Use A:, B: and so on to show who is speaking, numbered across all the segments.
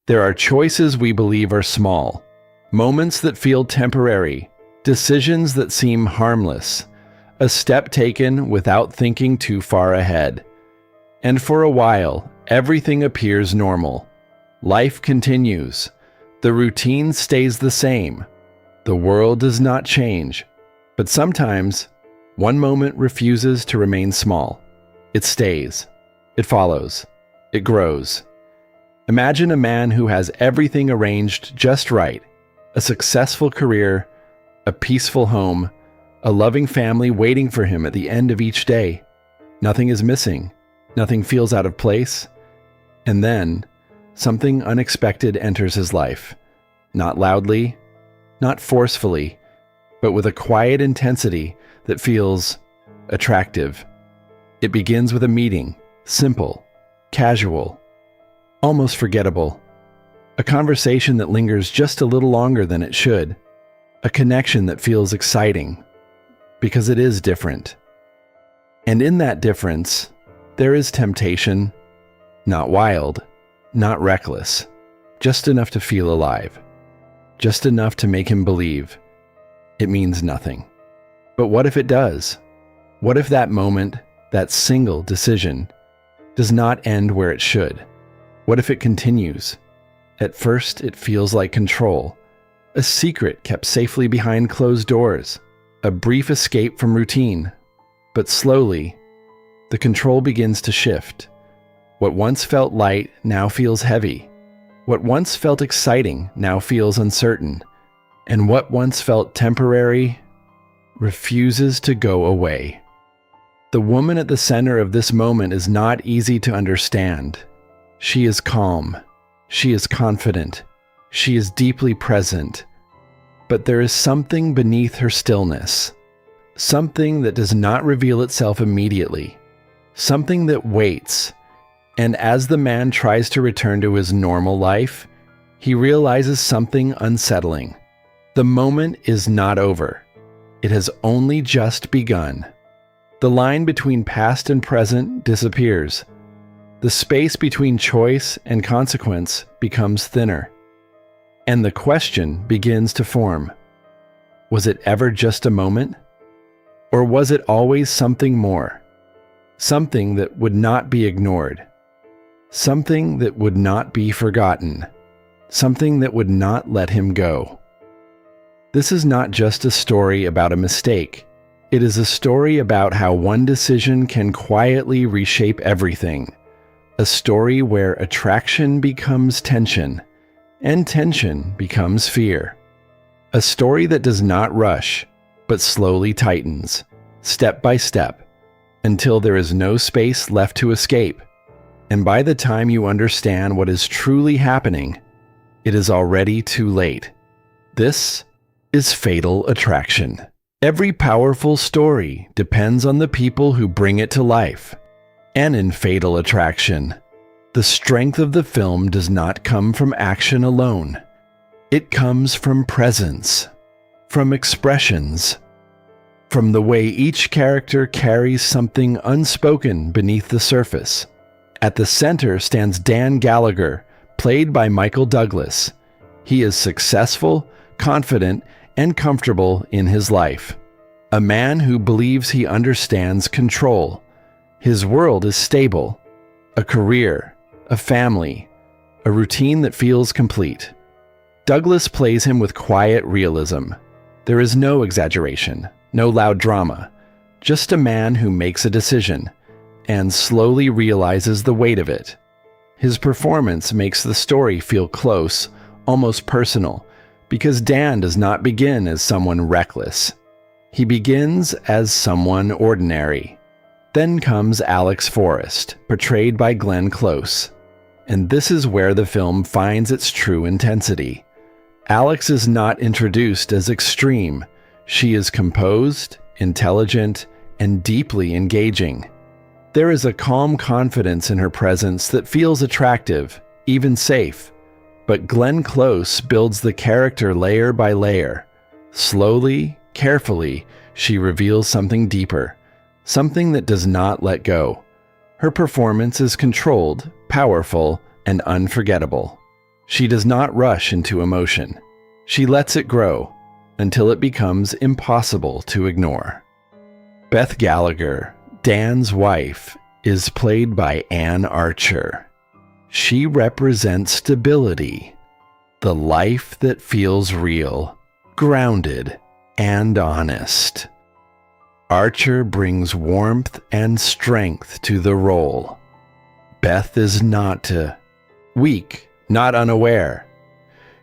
A: There are choices we believe are small, moments that feel temporary, decisions that seem harmless, a step taken without thinking too far ahead. And for a while, everything appears normal. Life continues. The routine stays the same. The world does not change. But sometimes, one moment refuses to remain small. It stays. It follows. It grows. Imagine a man who has everything arranged just right. A successful career, a peaceful home, a loving family waiting for him at the end of each day. Nothing is missing. Nothing feels out of place. And then, something unexpected enters his life. Not loudly, not forcefully, but with a quiet intensity that feels attractive. It begins with a meeting, simple, casual, almost forgettable. A conversation that lingers just a little longer than it should. A connection that feels exciting, because it is different. And in that difference, there is temptation, not wild, not reckless, just enough to feel alive, just enough to make him believe it means nothing. But what if it does? What if that moment, that single decision, does not end where it should? What if it continues? At first, it feels like control, a secret kept safely behind closed doors, a brief escape from routine. But slowly, the control begins to shift. What once felt light now feels heavy. What once felt exciting now feels uncertain. And what once felt temporary refuses to go away. The woman at the center of this moment is not easy to understand. She is calm. She is confident. She is deeply present. But there is something beneath her stillness. Something that does not reveal itself immediately. Something that waits. And as the man tries to return to his normal life, he realizes something unsettling. The moment is not over. It has only just begun. The line between past and present disappears. The space between choice and consequence becomes thinner. And the question begins to form. Was it ever just a moment? Or was it always something more? Something that would not be ignored. Something that would not be forgotten. Something that would not let him go. This is not just a story about a mistake. It is a story about how one decision can quietly reshape everything. A story where attraction becomes tension, and tension becomes fear. A story that does not rush, but slowly tightens, step by step, until there is no space left to escape. And by the time you understand what is truly happening, it is already too late. This is Fatal Attraction. Every powerful story depends on the people who bring it to life. And in Fatal Attraction, the strength of the film does not come from action alone. It comes from presence, from expressions, from the way each character carries something unspoken beneath the surface. At the center stands Dan Gallagher, played by Michael Douglas. He is successful, confident, and comfortable in his life. A man who believes he understands control. His world is stable. A career, a family, a routine that feels complete. Douglas plays him with quiet realism. There is no exaggeration, no loud drama, just a man who makes a decision and slowly realizes the weight of it. His performance makes the story feel close, almost personal, because Dan does not begin as someone reckless. He begins as someone ordinary. Then comes Alex Forrest, portrayed by Glenn Close. And this is where the film finds its true intensity. Alex is not introduced as extreme. She is composed, intelligent, and deeply engaging. There is a calm confidence in her presence that feels attractive, even safe. But Glenn Close builds the character layer by layer. Slowly, carefully, she reveals something deeper, something that does not let go. Her performance is controlled, powerful, and unforgettable. She does not rush into emotion. She lets it grow until it becomes impossible to ignore. Beth Gallagher, Dan's wife, is played by Anne Archer. She represents stability, the life that feels real, grounded, and honest. Archer brings warmth and strength to the role. Beth is not weak, not unaware.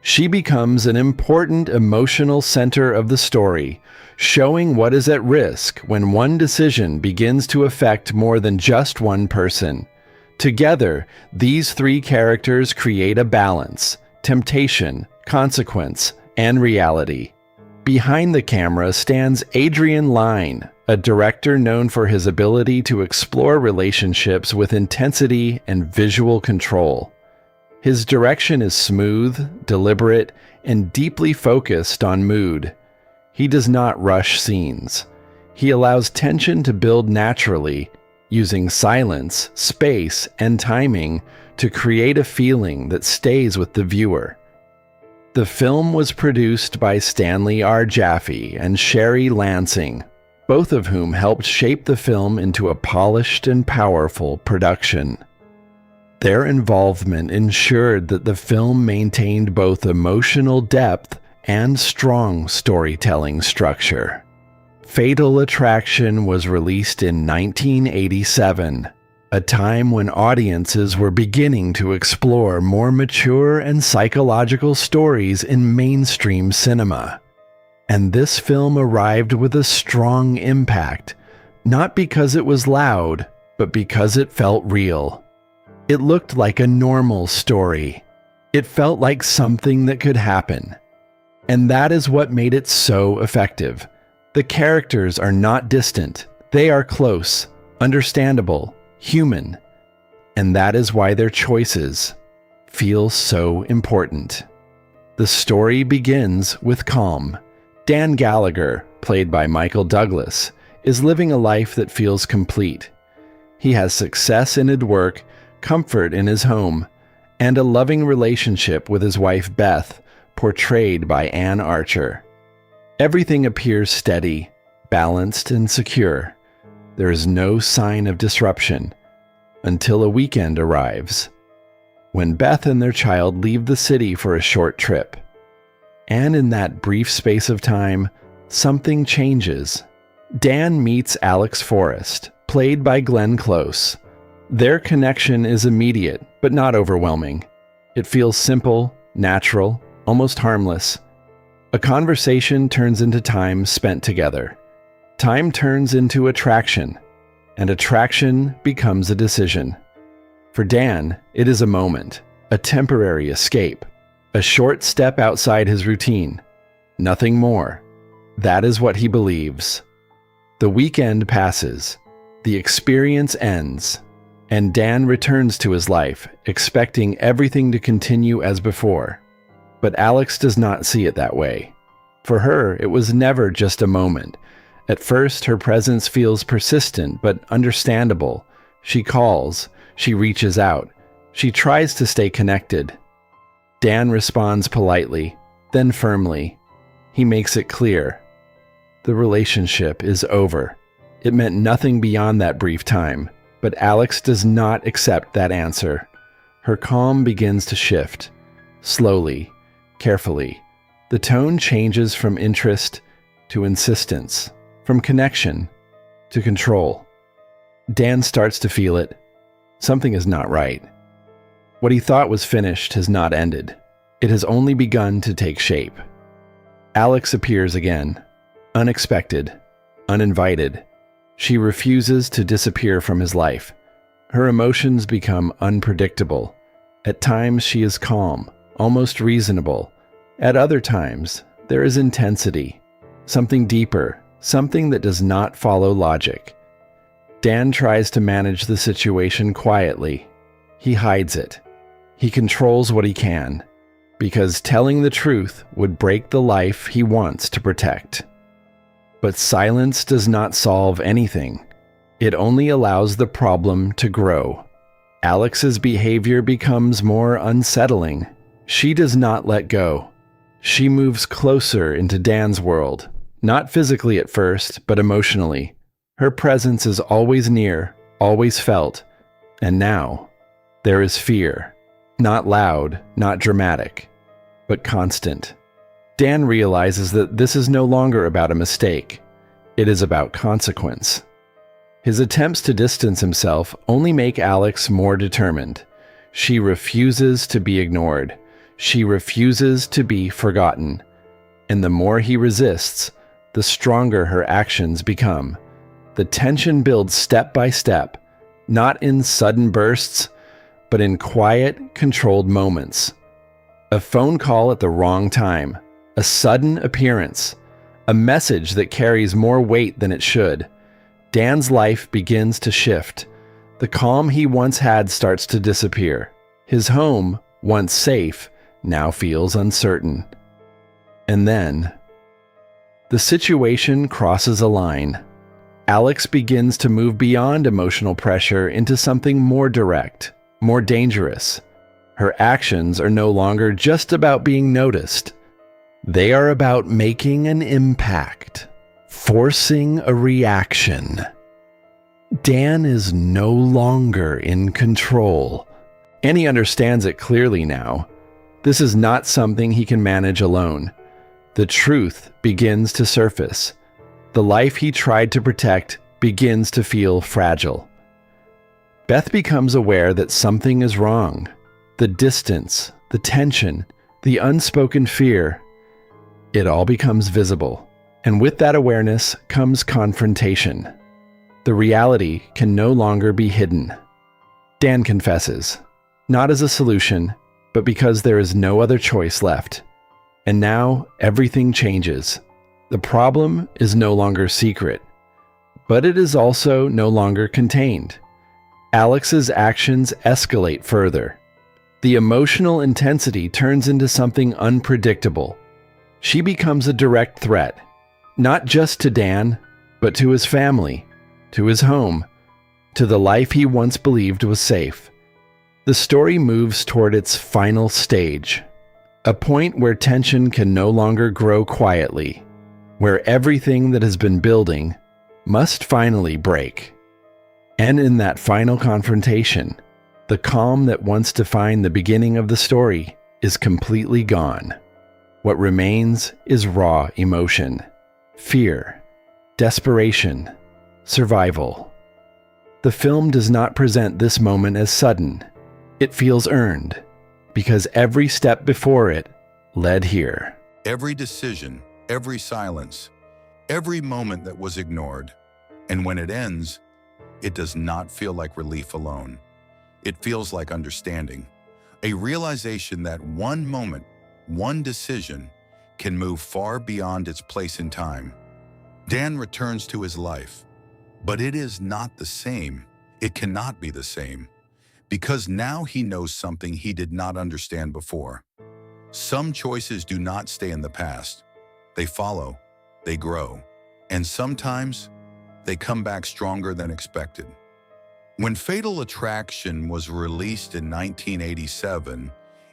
A: She becomes an important emotional center of the story, showing what is at risk when one decision begins to affect more than just one person. Together, these three characters create a balance: temptation, consequence, and reality. Behind the camera stands Adrian Lyne, a director known for his ability to explore relationships with intensity and visual control. His direction is smooth, deliberate, and deeply focused on mood. He does not rush scenes. He allows tension to build naturally, using silence, space, and timing to create a feeling that stays with the viewer. The film was produced by Stanley R. Jaffe and Sherry Lansing, both of whom helped shape the film into a polished and powerful production. Their involvement ensured that the film maintained both emotional depth and strong storytelling structure. Fatal Attraction was released in 1987, a time when audiences were beginning to explore more mature and psychological stories in mainstream cinema. And this film arrived with a strong impact, not because it was loud, but because it felt real. It looked like a normal story. It felt like something that could happen. And that is what made it so effective. The characters are not distant. They are close, understandable, human. And that is why their choices feel so important. The story begins with calm. Dan Gallagher, played by Michael Douglas, is living a life that feels complete. He has success in his work, comfort in his home, and a loving relationship with his wife Beth, portrayed by Anne Archer. Everything appears steady, balanced, and secure. There is no sign of disruption until a weekend arrives, when Beth and their child leave the city for a short trip. And in that brief space of time, something changes. Dan meets Alex Forrest, played by Glenn Close. Their connection is immediate, but not overwhelming. It feels simple, natural, almost harmless. A conversation turns into time spent together. Time turns into attraction, and attraction becomes a decision. For Dan, it is a moment, a temporary escape, a short step outside his routine. Nothing more. That is what he believes. The weekend passes. The experience ends. And Dan returns to his life, expecting everything to continue as before. But Alex does not see it that way. For her, it was never just a moment. At first, her presence feels persistent but understandable. She calls. She reaches out. She tries to stay connected. Dan responds politely, then firmly. He makes it clear. The relationship is over. It meant nothing beyond that brief time, but Alex does not accept that answer. Her calm begins to shift. Slowly, carefully. The tone changes from interest to insistence, from connection to control. Dan starts to feel it. Something is not right. What he thought was finished has not ended. It has only begun to take shape. Alex appears again, unexpected, uninvited. She refuses to disappear from his life. Her emotions become unpredictable. At times she is calm, almost reasonable. At other times, there is intensity, something deeper, something that does not follow logic. Dan tries to manage the situation quietly. He hides it. He controls what he can, because telling the truth would break the life he wants to protect. But silence does not solve anything. It only allows the problem to grow. Alex's behavior becomes more unsettling. She does not let go. She moves closer into Dan's world, not physically at first, but emotionally. Her presence is always near, always felt, and now there is fear. Not loud, not dramatic, but constant. Dan realizes that this is no longer about a mistake. It is about consequence. His attempts to distance himself only make Alex more determined. She refuses to be ignored. She refuses to be forgotten. And the more he resists, the stronger her actions become. The tension builds step by step, not in sudden bursts, but in quiet, controlled moments. A phone call at the wrong time, a sudden appearance, a message that carries more weight than it should. Dan's life begins to shift. The calm he once had starts to disappear. His home, once safe, now feels uncertain. And then, the situation crosses a line. Alex begins to move beyond emotional pressure into something more direct, more dangerous. Her actions are no longer just about being noticed. They are about making an impact, forcing a reaction. Dan is no longer in control, and he understands it clearly now. This is not something he can manage alone. The truth begins to surface. The life he tried to protect begins to feel fragile. Beth becomes aware that something is wrong. The distance, the tension, the unspoken fear. It all becomes visible. And with that awareness comes confrontation. The reality can no longer be hidden. Dan confesses, not as a solution, but because there is no other choice left. And now everything changes. The problem is no longer secret, but it is also no longer contained. Alex's actions escalate further. The emotional intensity turns into something unpredictable. She becomes a direct threat, not just to Dan, but to his family, to his home, to the life he once believed was safe. The story moves toward its final stage, a point where tension can no longer grow quietly, where everything that has been building must finally break. And in that final confrontation, the calm that once defined the beginning of the story is completely gone. What remains is raw emotion, fear, desperation, survival. The film does not present this moment as sudden. It feels earned, because every step before it led here.
B: Every decision, every silence, every moment that was ignored. And when it ends, it does not feel like relief alone. It feels like understanding, a realization that one moment, one decision, can move far beyond its place in time. Dan returns to his life, but it is not the same. It cannot be the same, because now he knows something he did not understand before. Some choices do not stay in the past. They follow, they grow, and sometimes they come back stronger than expected. When Fatal Attraction was released in 1987,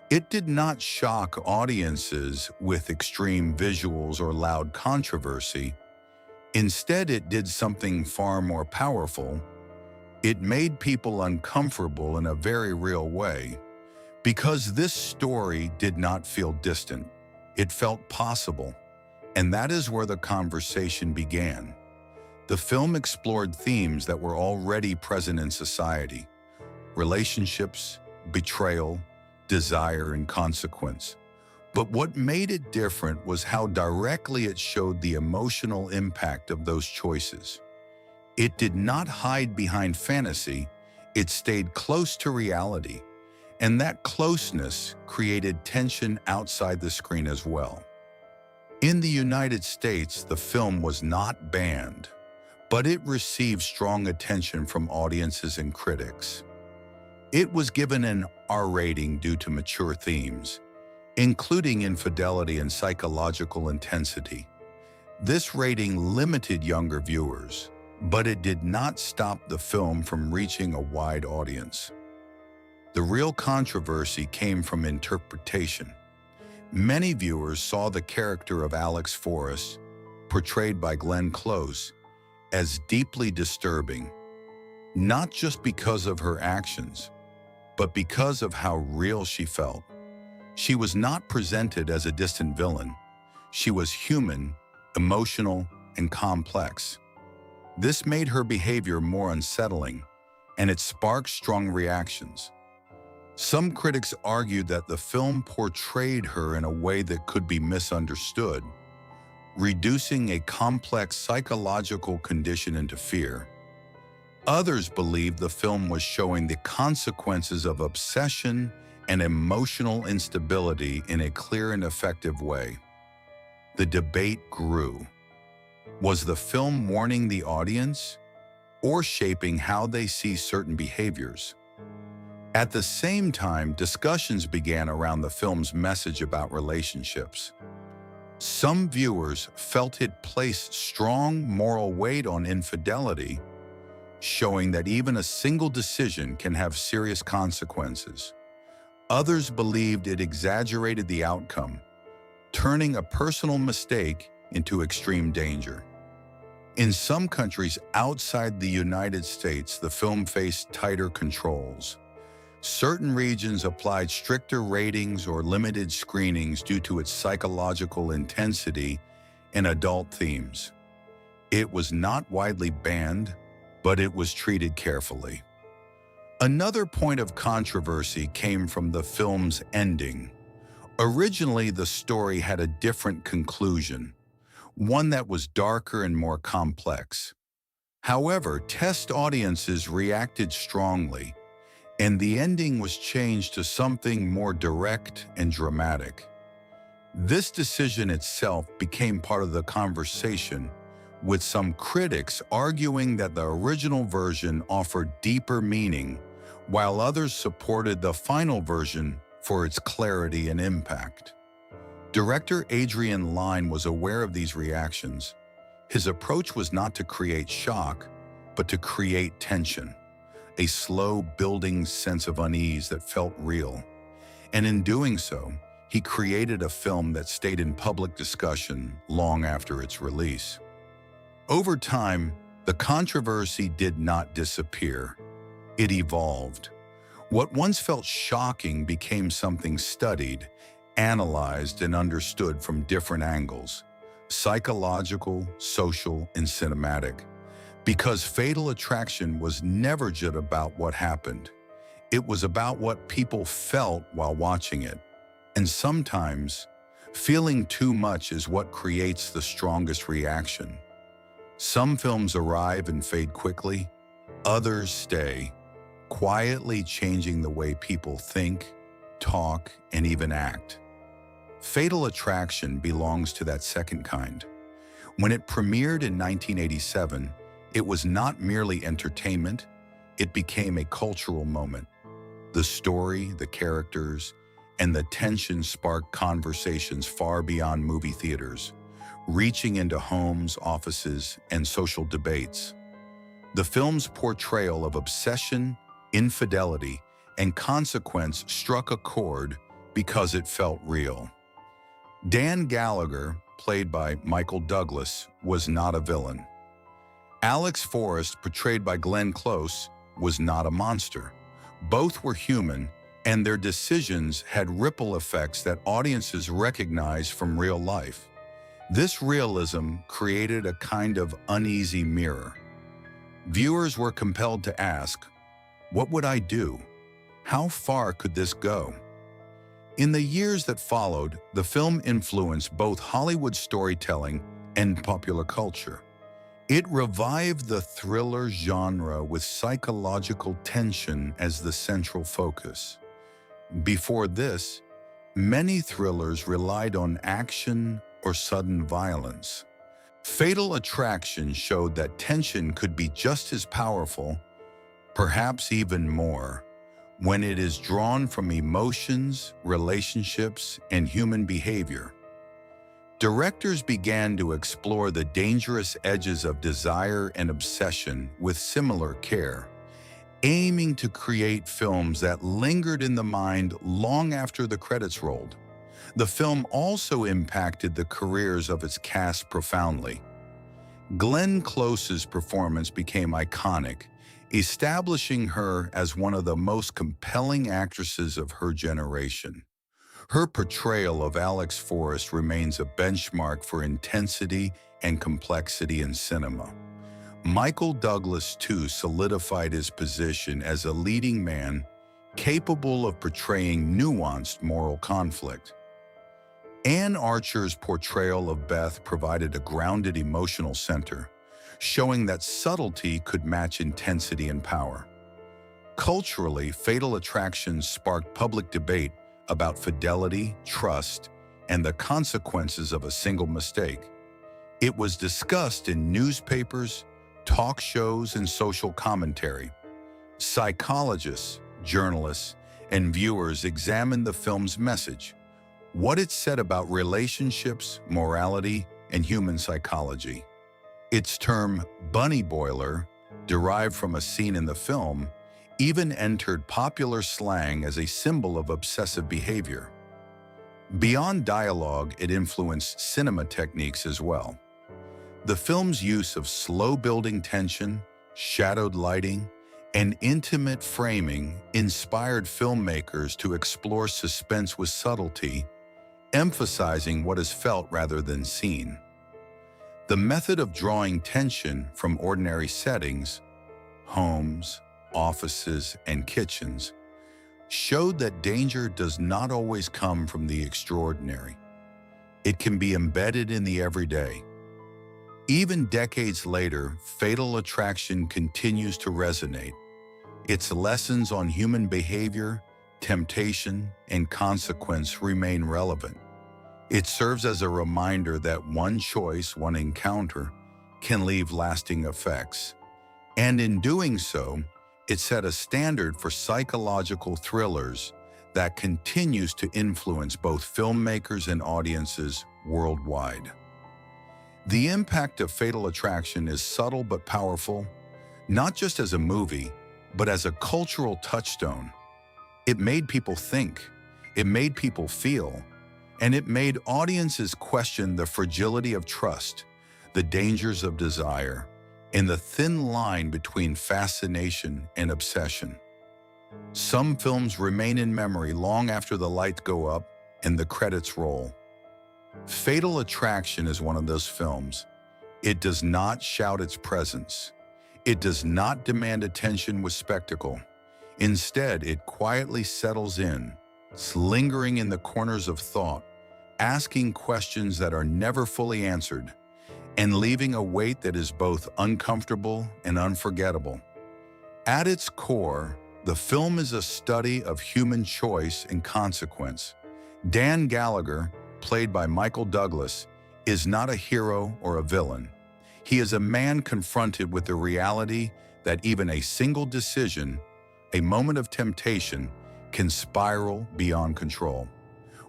B: it did not shock audiences with extreme visuals or loud controversy. Instead, it did something far more powerful. It made people uncomfortable in a very real way, because this story did not feel distant. It felt possible, and that is where the conversation began. The film explored themes that were already present in society: relationships, betrayal, desire, and consequence. But what made it different was how directly it showed the emotional impact of those choices. It did not hide behind fantasy, it stayed close to reality, and that closeness created tension outside the screen as well. In the United States, the film was not banned, but it received strong attention from audiences and critics. It was given an R rating due to mature themes, including infidelity and psychological intensity. This rating limited younger viewers, but it did not stop the film from reaching a wide audience. The real controversy came from interpretation. Many viewers saw the character of Alex Forrest, portrayed by Glenn Close, as deeply disturbing, not just because of her actions, but because of how real she felt. She was not presented as a distant villain. She was human, emotional, and complex. This made her behavior more unsettling, and it sparked strong reactions. Some critics argued that the film portrayed her in a way that could be misunderstood, reducing a complex psychological condition into fear. Others believed the film was showing the consequences of obsession and emotional instability in a clear and effective way. The debate grew. Was the film warning the audience or shaping how they see certain behaviors? At the same time, discussions began around the film's message about relationships. Some viewers felt it placed strong moral weight on infidelity, showing that even a single decision can have serious consequences. Others believed it exaggerated the outcome, turning a personal mistake into extreme danger. In some countries outside the United States, the film faced tighter controls. Certain regions applied stricter ratings or limited screenings due to its psychological intensity and adult themes. It was not widely banned, but it was treated carefully. Another point of controversy came from the film's ending. Originally, the story had a different conclusion, one that was darker and more complex. However, test audiences reacted strongly, and the ending was changed to something more direct and dramatic. This decision itself became part of the conversation, with some critics arguing that the original version offered deeper meaning, while others supported the final version for its clarity and impact. Director Adrian Lyne was aware of these reactions. His approach was not to create shock, but to create tension, a slow building sense of unease that felt real. And in doing so, he created a film that stayed in public discussion long after its release. Over time, the controversy did not disappear. It evolved. What once felt shocking became something studied, analyzed, and understood from different angles: psychological, social, and cinematic. Because Fatal Attraction was never just about what happened. It was about what people felt while watching it. And sometimes, feeling too much is what creates the strongest reaction. Some films arrive and fade quickly, others stay, quietly changing the way people think, talk, and even act. Fatal Attraction belongs to that second kind. When it premiered in 1987, it was not merely entertainment, it became a cultural moment. The story, the characters, and the tension sparked conversations far beyond movie theaters, reaching into homes, offices, and social debates. The film's portrayal of obsession, infidelity, and consequence struck a chord because it felt real. Dan Gallagher, played by Michael Douglas, was not a villain. Alex Forrest, portrayed by Glenn Close, was not a monster. Both were human, and their decisions had ripple effects that audiences recognized from real life. This realism created a kind of uneasy mirror. Viewers were compelled to ask, what would I do? How far could this go? In the years that followed, the film influenced both Hollywood storytelling and popular culture. It revived the thriller genre with psychological tension as the central focus. Before this, many thrillers relied on action or sudden violence. Fatal Attraction showed that tension could be just as powerful, perhaps even more, when it is drawn from emotions, relationships, and human behavior. Directors began to explore the dangerous edges of desire and obsession with similar care, aiming to create films that lingered in the mind long after the credits rolled. The film also impacted the careers of its cast profoundly. Glenn Close's performance became iconic, establishing her as one of the most compelling actresses of her generation. Her portrayal of Alex Forrest remains a benchmark for intensity and complexity in cinema. Michael Douglas, too, solidified his position as a leading man capable of portraying nuanced moral conflict. Anne Archer's portrayal of Beth provided a grounded emotional center, showing that subtlety could match intensity and power. Culturally, Fatal Attraction sparked public debate about fidelity, trust, and the consequences of a single mistake. It was discussed in newspapers, talk shows, and social commentary. Psychologists, journalists, and viewers examined the film's message, what it said about relationships, morality, and human psychology. Its term, bunny boiler, derived from a scene in the film, even entered popular slang as a symbol of obsessive behavior. Beyond dialogue, it influenced cinema techniques as well. The film's use of slow-building tension, shadowed lighting, and intimate framing inspired filmmakers to explore suspense with subtlety, emphasizing what is felt rather than seen. The method of drawing tension from ordinary settings, homes, offices, and kitchens, showed that danger does not always come from the extraordinary. It can be embedded in the everyday. Even decades later, Fatal Attraction continues to resonate. Its lessons on human behavior, temptation, and consequence remain relevant. It serves as a reminder that one choice, one encounter, can leave lasting effects. And in doing so, it set a standard for psychological thrillers that continues to influence both filmmakers and audiences worldwide. The impact of Fatal Attraction is subtle but powerful, not just as a movie, but as a cultural touchstone. It made people think, it made people feel, and it made audiences question the fragility of trust, the dangers of desire, and the thin line between fascination and obsession. Some films remain in memory long after the lights go up and the credits roll. Fatal Attraction is one of those films. It does not shout its presence. It does not demand attention with spectacle. Instead, it quietly settles in, lingering in the corners of thought, asking questions that are never fully answered, and leaving a weight that is both uncomfortable and unforgettable. At its core, the film is a study of human choice and consequence. Dan Gallagher, played by Michael Douglas, is not a hero or a villain. He is a man confronted with the reality that even a single decision, a moment of temptation, can spiral beyond control.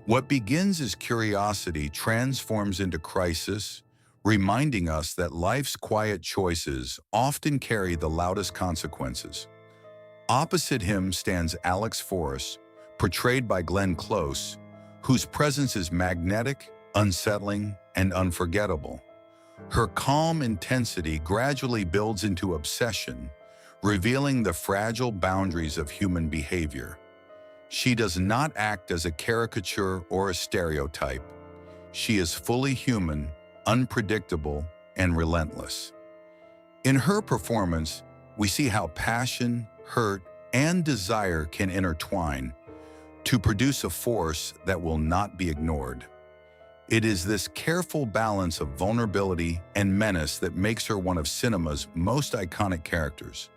B: What begins as curiosity transforms into crisis, reminding us that life's quiet choices often carry the loudest consequences. Opposite him stands Alex Forrest, portrayed by Glenn Close, whose presence is magnetic, unsettling, and unforgettable. Her calm intensity gradually builds into obsession, revealing the fragile boundaries of human behavior. She does not act as a caricature or a stereotype. She is fully human, unpredictable, and relentless. In her performance, we see how passion, hurt, and desire can intertwine to produce a force that will not be ignored. It is this careful balance of vulnerability and menace that makes her one of cinema's most iconic characters.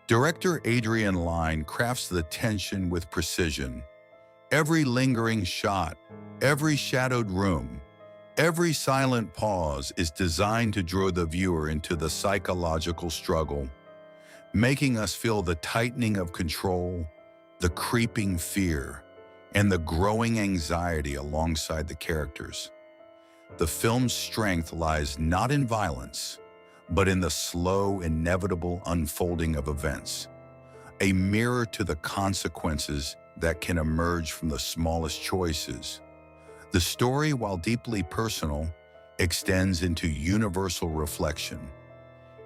B: Director Adrian Lyne crafts the tension with precision. Every lingering shot, every shadowed room, every silent pause is designed to draw the viewer into the psychological struggle, making us feel the tightening of control, the creeping fear, and the growing anxiety alongside the characters. The film's strength lies not in violence, but in the slow, inevitable unfolding of events. a mirror to the consequences that can emerge from the smallest choices. The story, while deeply personal, extends into universal reflection.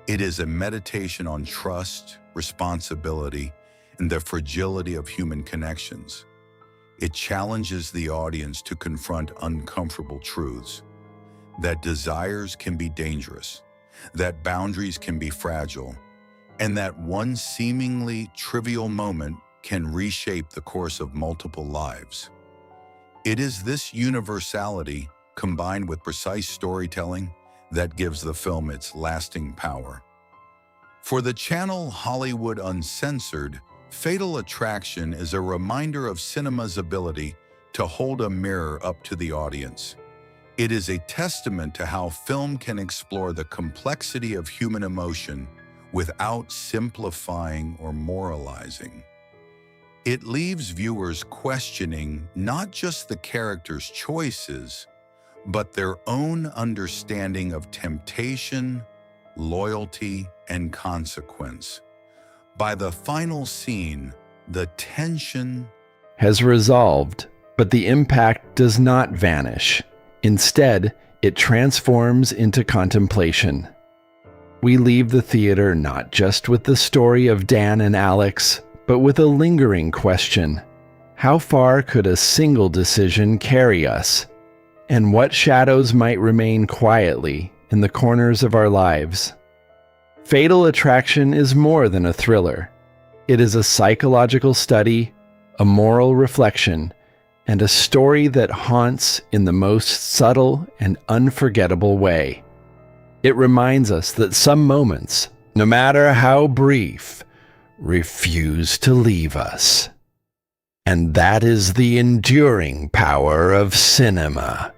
B: It is a meditation on trust, responsibility, and the fragility of human connections. It challenges the audience to confront uncomfortable truths, that desires can be dangerous, that boundaries can be fragile, and that one seemingly trivial moment can reshape the course of multiple lives. It is this universality, combined with precise storytelling, that gives the film its lasting power. For the channel Hollywood Uncensored, Fatal Attraction is a reminder of cinema's ability to hold a mirror up to the audience. It is a testament to how film can explore the complexity of human emotion without simplifying or moralizing. It leaves viewers questioning not just the characters' choices, but their own understanding of temptation, loyalty, and consequence. By the final scene, the tension
A: has resolved, but the impact does not vanish. Instead, it transforms into contemplation. We leave the theater not just with the story of Dan and Alex, but with a lingering question. How far could a single decision carry us? And what shadows might remain quietly in the corners of our lives? Fatal Attraction is more than a thriller. It is a psychological study, a moral reflection, and a story that haunts in the most subtle and unforgettable way. It reminds us that some moments, no matter how brief, refuse to leave us. And that is the enduring power of cinema.